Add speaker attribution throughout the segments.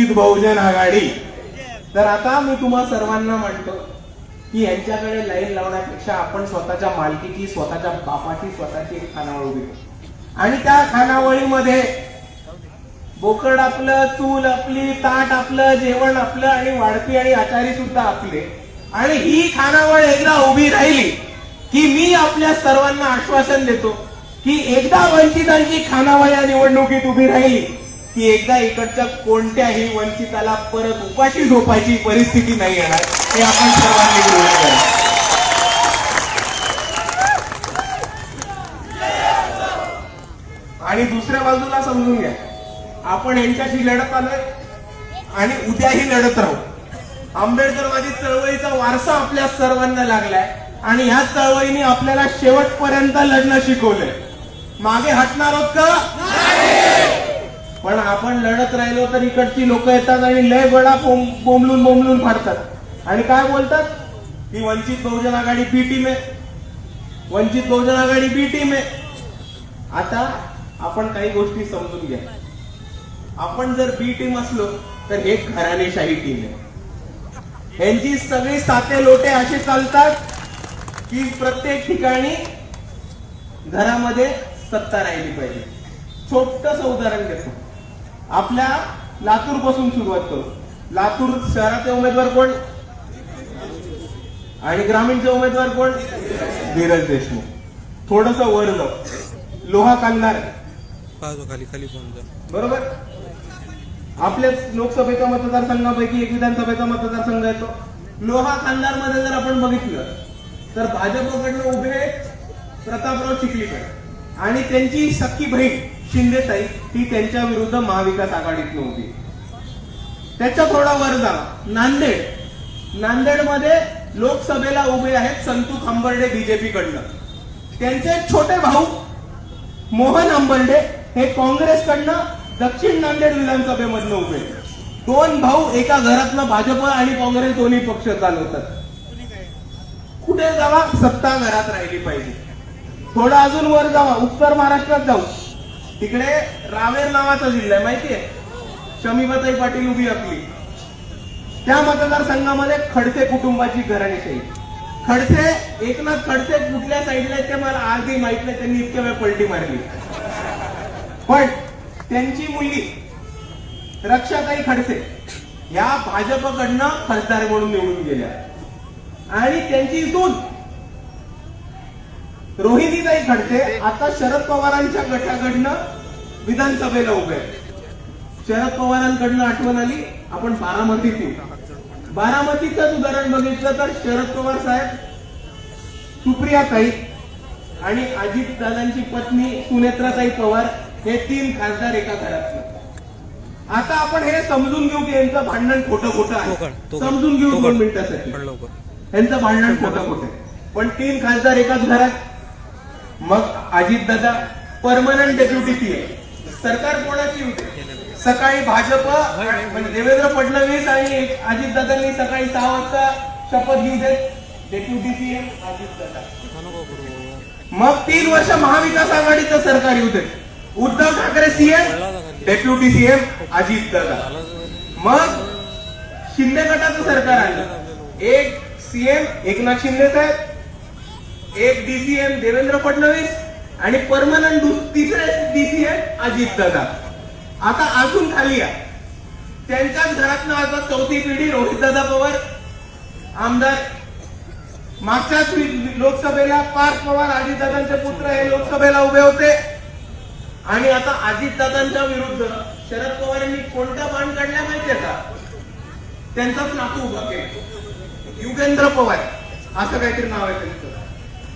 Speaker 1: बहुजन आघाडी। तर आता मी तुम्हा सर्वांना म्हणतो की यांच्याकडे लाईन लावण्यापेक्षा आपण स्वतःच्या मालकीची, स्वतःच्या बापाची, स्वतःची एक खानावळ उभी करू आणि त्या खानावळीमध्ये बोकड आपलं, चूल आपली, ताट आपलं, जेवण आपलं आणि वाढपी आणि आचारी सुद्धा आपले। आणि ही खानावळ एकदा उभी राहिली की मी आपल्या सर्वांना आश्वासन देतो की एकदा वंचितांची खानावळ या निवडणुकीत उभी राहिली की एकदा इकडच्या कोणत्याही वंचिताला परत उपाशी झोपायची परिस्थिती नाही येणार, हे आपण सर्वांनी गृहीत धरा। आणि दुसऱ्या बाजूला समजून घ्या, आपण यांच्याशी लढत आलोय आणि उद्याही लढत राहू। आंबेडकरवादी चळवळीचा वारसा आपल्या सर्वांना लागलाय आणि ह्या चळवळीने आपल्याला शेवटपर्यंत लढणं शिकवलंय। मागे हटणार आहोत का? पण आपण लढत राहिलो तर इकडची लोक येतात आणि लय बडा बोंबलून फाडतात आणि काय बोलतात की वंचित बहुजन आघाडी बी टीम आहे, वंचित बहुजन आघाडी बी टीम आहे। आता आपण काही गोष्टी समजून घ्या, आपण जर बी टीम असलो तर हे घराणेशाही टीम आहे। यांची सगळी साते लोटे असे चालतात की प्रत्येक ठिकाणी घरामध्ये सत्ता राहिली पाहिजे। छोटस उदाहरण देतो, आपल्या लातूर पासून सुरुवात करू। लातूर शहराचे उमेदवार कोण आणि ग्रामीणचे उमेदवार कोण? धीरज देशमुख। थोडस वर जाऊ, लोहा कांदार
Speaker 2: खाली
Speaker 1: बरोबर, आपल्या लोकसभेच्या मतदारसंघापैकी एक विधानसभेचा मतदारसंघ येतो। लोहा खांदार मध्ये जर आपण बघितलं तर भाजपकडनं उभे प्रतापराव चिखलीकर आणि त्यांची सख्खी बहीण शिंदेताई ती त्यांच्या विरुद्ध महाविकास आघाडीतनं उभी। त्याच्या थोडा वर जा, नांदेड मध्ये लोकसभेला उभे आहेत संतू खांबर्डे बीजेपी कडनं। त्यांचे छोटे भाऊ मोहन आंबर्डे हे काँग्रेसकडनं दक्षिण नांदेड विधानसभेमधनं उभे। दोन भाऊ एका घरातनं भाजप आणि काँग्रेस दोन्ही पक्ष चालवतात। कुठे जावा, सत्ता घरात राहिली पाहिजे। थोडा अजून वर जावा, उत्तर महाराष्ट्रात जाऊ, तिकडे रावेर नावाचा जिल्हा आहे, माहितीये, शमीबाताई पाटील उभी आपली। त्या मतदारसंघामध्ये खडसे कुटुंबाची घराणेशाही। खडसे, एकनाथ खडसे कुठल्या साईडला ते मला आजही माहित नाही, त्यांनी इतक्या वेळ पलटी मारली। पण त्यांची मुलगी रक्षाताई खडसे या भाजपकडनं खासदार म्हणून निवडून गेल्या आणि त्यांची सून रोहिणीताई खडसे आता शरद पवारांच्या गटाकडनं विधानसभेला उभे आहेत। शरद पवारांकडनं आठवण आली, आपण बारामतीत येऊ। बारामतीचं उदाहरण बघितलं तर शरद पवार साहेब, सुप्रियाताई आणि अजित दादांची पत्नी सुनेत्राताई पवार हे तीन खासदार एका घरातलं। आता आपण हे समजून घेऊ की यांचं भांडण खोटं आहे, समजून घेऊ 2 मिनिटासाठी। यांचं भांडण खोटं आहे, पण तीन खासदार एकाच घरात। मग अजितदादा परमनंट डेप्युटी सीएम, सरकार कोणाची होते? सकाळी भाजप म्हणजे देवेंद्र फडणवीस आणि अजितदादांनी सकाळी 6 वाजता शपथ घेऊ देत, डेप्युटी सीएम अजितदादा। मग 3 वर्ष महाविकास आघाडीचं सरकार येऊ देत, Uddhav Thackeray CM, deputy CM Ajitdada. मग शिंदे गटाचं सरकार आलं, एक सीएम एकनाथ शिंदे साहेब, एक डीसीएम देवेंद्र फडणवीस आणि परमनंट तिसरे डीसीएम अजितदादा। आता अजून खाली या, त्यांच्याच घरातनं आता चौथी पिढी रोहितदादा पवार आमदार। मागच्याच लोकसभेला पार्थ पवार अजितदादांचे पुत्र हे लोकसभेला उभे होते आणि आता अजितदादांच्या विरुद्ध शरद पवारांनी कोणता बाण काढला माहितीये का? त्यांचाच नातू उभा केला, युगेंद्र पवार असं काहीतरी नाव आहे त्यांचं।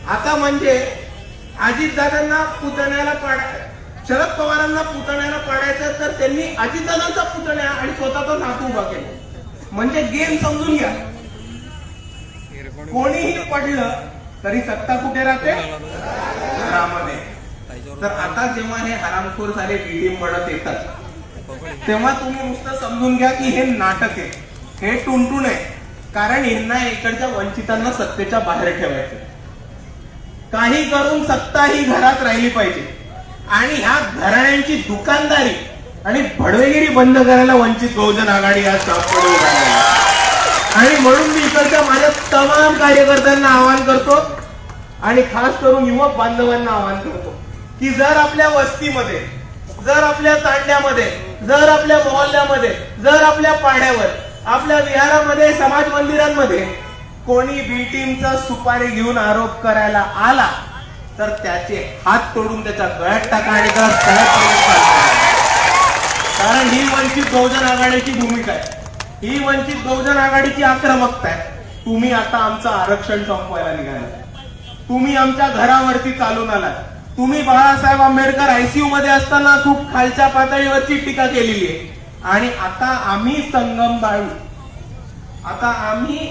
Speaker 1: आता म्हणजे अजितदादांना पुतण्याला शरद पवारांना पुतण्याला पाडायचं तर त्यांनी अजितदादांचा पुतण्या आणि स्वतःचा नातू उभा केला। म्हणजे गेम समजून घ्या, कोणीही पडलं तरी सत्ता कुठे राहते? घरामध्ये। तर आता जेव्हा हे हरामखोर झाले बीडीएम म्हणत येतात तेव्हा तुम्ही नुसतं समजून घ्या की हे नाटक आहे, हे टुनटुन आहे, कारण यांना इकडच्या वंचितांना सत्तेच्या बाहेर ठेवायचं। काही करून सत्ता ही घरात राहिली पाहिजे आणि ह्या घराण्यांची दुकानदारी आणि भडवेगिरी बंद करायला वंचित बहुजन आघाडी आज सापडे उभा आहे. आणि म्हणून मी इकडच्या माझ्या तमाम कार्यकर्त्यांना आवाहन करतो आणि खास करून युवक बांधवांना आवाहन करतो की जर आपल्या वस्तीमध्ये, जर आपल्या तांड्यामध्ये, जर आपल्या मोहल्ल्यामध्ये, जर आपल्या पाड्यावर, आपल्या विहारामध्ये, समाज मंदिरांमध्ये कोणी बी टीमचा सुपारी घेऊन आरोप करायला आला तर त्याचे हात तोडून त्याच्या गळ्यात टाका आणि त्याला स्थळात पाडा. कारण ही वंचित बहुजन आघाडीची भूमिका आहे, ही वंचित बहुजन आघाडीची आक्रमकता आहे. तुम्ही आता आमचं आरक्षण संपवायला निघाला, तुम्ही आमच्या घरावरती चालून आलात. तुम्ही बाळासाहेब आंबेडकर आयसीयू मध्ये असताना खूप खालच्या पातळीवरची टीका केलेली आहे आणि आता आम्ही संगम बाळू, आता आम्ही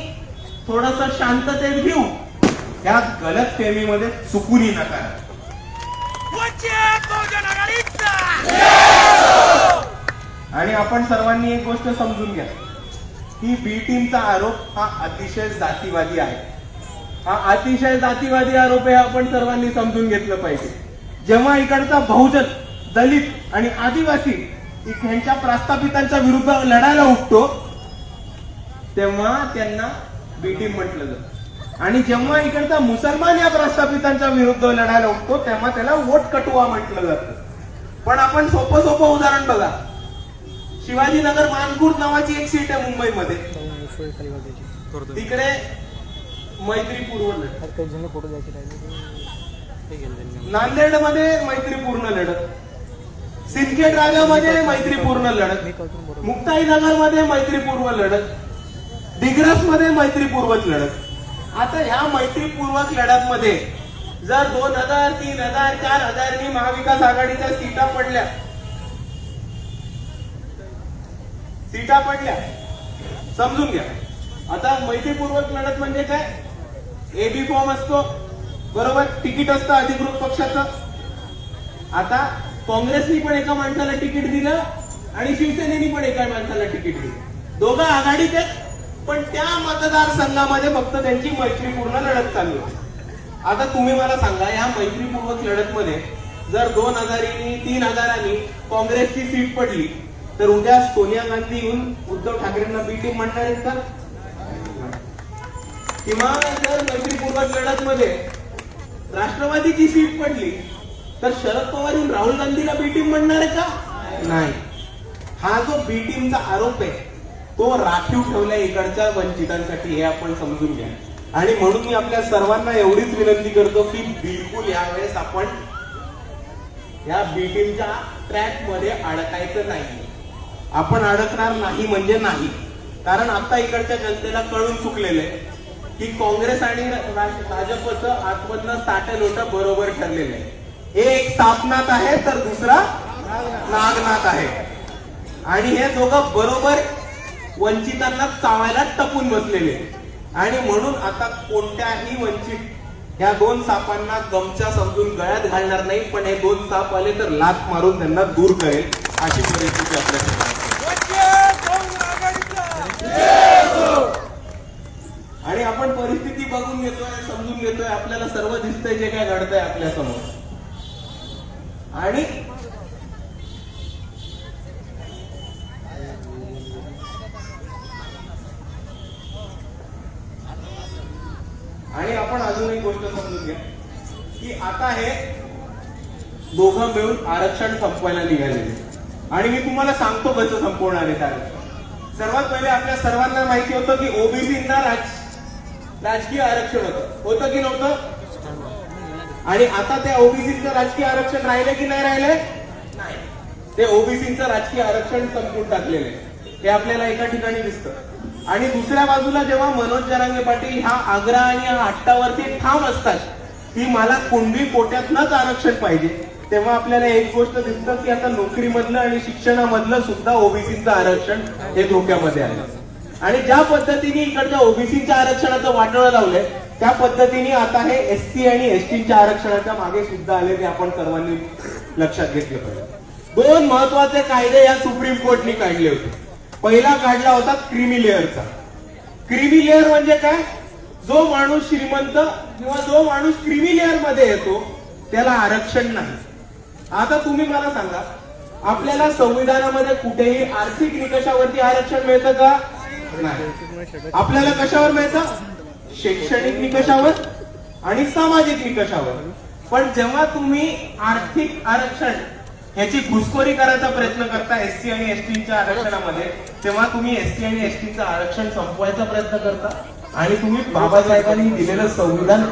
Speaker 1: थोडस शांततेत घेऊ. या गलत फेमीमध्ये चुकूनही नका. आणि आपण सर्वांनी एक गोष्ट समजून घ्या की बी टीमचा आरोप हा अतिशय जातीवादी आहे. हा अतिशय जातीवादी आरोप आहे, आपण सर्वांनी समजून घेतलं पाहिजे. जेव्हा इकडचा बहुजन, दलित आणि आदिवासी ह्यांच्या प्रस्थापितांच्या विरुद्ध लढायला उठतो तेव्हा त्यांना बी टीम म्हटलं जातं आणि जेव्हा इकडचा मुसलमान या प्रस्थापितांच्या विरुद्ध लढायला उठतो तेव्हा त्याला वोट कटुआ म्हटलं जातं. पण आपण सोपं उदाहरण बघा, शिवाजीनगर मानपूर नावाची एक सीट आहे मुंबईमध्ये, तिकडे मैत्रीपूर्ण लढत, नांदेडमध्ये मैत्रीपूर्ण लढत, सिंदखेड राजामध्ये मैत्रीपूर्ण लढत, मुक्ताईनगरमध्ये मैत्रीपूर्व लढत, दिग्रसमध्ये मैत्रीपूर्वक लढत. आता ह्या मैत्रीपूर्वक लढतमध्ये जर 2000, 3000, 4000 महाविकास आघाडीच्या सीटा पडल्या, समजून घ्या. आता मैत्रीपूर्वक लढत म्हणजे काय, एबी फॉर्म असतो बरोबर, तिकीट असतं अधिकृत पक्षाचं. आता काँग्रेसनी पण एका माणसाला तिकीट दिलं आणि शिवसेनेनी पण एका माणसाला तिकीट दिलं, दोघं आघाडीत आहेत पण त्या मतदारसंघामध्ये फक्त त्यांची मैत्रीपूर्ण लढत चालू आहे. आता तुम्ही मला सांगा, या मैत्रीपूर्वक लढतमध्ये जर 2000, 3000 काँग्रेसची सीट पडली तर उद्या सोनिया गांधी येऊन उद्धव ठाकरेंना बी टीम म्हणणार आहेत का? किंवा जर मैत्रीपूर्वक लढतमध्ये राष्ट्रवादीची सीट पडली तर शरद पवार येऊन राहुल गांधीला बी टीम म्हणणार आहे का? नाही. हा जो बी टीमचा आरोप आहे तो राखीव ठेवलाय इकडच्या वंचितांसाठी, हे आपण समजून घ्या. आणि म्हणून मी आपल्या सर्वांना एवढीच विनंती करतो की बिलकुल यावेळेस आपण या बी टीमच्या ट्रॅक मध्ये अडकायचं नाही. आपण अडकणार नाही म्हणजे नाही. कारण आता इकडच्या जनतेला कळून चुकलेलं आहे की काँग्रेस आणि भाजपचं आतमधनं साठलोट बरोबर ठरलेलं आहे. एक सापनात आहे तर दुसरा नागनाथ आहे आणि हे दोघं बरोबर वंचितांना चावायला टपून बसलेले. आणि म्हणून आता कोणत्याही वंचित या दोन सापांना गमच्या समजून गळ्यात घालणार नाही, पण हे दोन साप आले तर लाथ मारून त्यांना दूर करेल अशी परिस्थिती आपल्याकडे. आणि आपण परिस्थिती बघून घेतोय, समजून घेतोय, आपल्याला सर्व दिसतंय जे काय घडतंय आपल्या समोर. आणि आपण अजून एक गोष्ट समजून घ्या की आता हे दोघं मिळून आरक्षण संपवायला निघालेले. आणि मी तुम्हाला सांगतो कसं संपवणार आहे आरक्षण. सर्वात पहिले आपल्या सर्वांना माहिती होतं की ओबीसींना राजकीय आरक्षण होतं की नव्हतं. आणि आता त्या ओबीसीचं राजकीय आरक्षण राहिले की नाही राहिले? नाही. ते ओबीसीचं राजकीय आरक्षण संपवून टाकलेलं आहे, हे आपल्याला एका ठिकाणी दिसतं. आणि दुसऱ्या बाजूला जेव्हा मनोज जरांगे पाटील ह्या आग्रा आणि या हट्टावरती ठाम असतात की मला कुणबी कोट्यातनंच आरक्षण पाहिजे, तेव्हा आपल्याला एक गोष्ट दिसतं की आता नोकरीमधलं आणि शिक्षणामधलं सुद्धा ओबीसीचं आरक्षण हे धोक्यामध्ये आहे. आणि ज्या पद्धतीने इकडच्या ओबीसीच्या आरक्षणाचं वाटोळं लावलंय त्या पद्धतीने आता हे एससी आणि एसटीच्या आरक्षणाच्या मागे सुद्धा आले, ते आपण सर्वांनी लक्षात घेतलं पाहिजे. दोन महत्वाचे कायदे या सुप्रीम कोर्टने काढले होते. पहिला काढला होता क्रीमी लेअरचा. क्रीमी लेअर म्हणजे काय? जो माणूस श्रीमंत किंवा जो माणूस क्रीमी लेअर मध्ये येतो त्याला आरक्षण नाही. आता तुम्ही मला सांगा, आपल्याला संविधानामध्ये कुठेही आर्थिक निकषावरती आरक्षण मिळतं का? नाही. आपल्याला कशावर मिळतं? शैक्षणिक निकषावर आणि सामाजिक निकषावर. पण जेव्हा तुम्ही आर्थिक आरक्षण ह्याची घुसखोरी करायचा प्रयत्न करता एससी आणि एसटीच्या आरक्षणामध्ये, तेव्हा तुम्ही एससी आणि एसटीचं आरक्षण संपवायचा प्रयत्न करता आणि तुम्ही बाबासाहेबांनी दिलेलं संविधान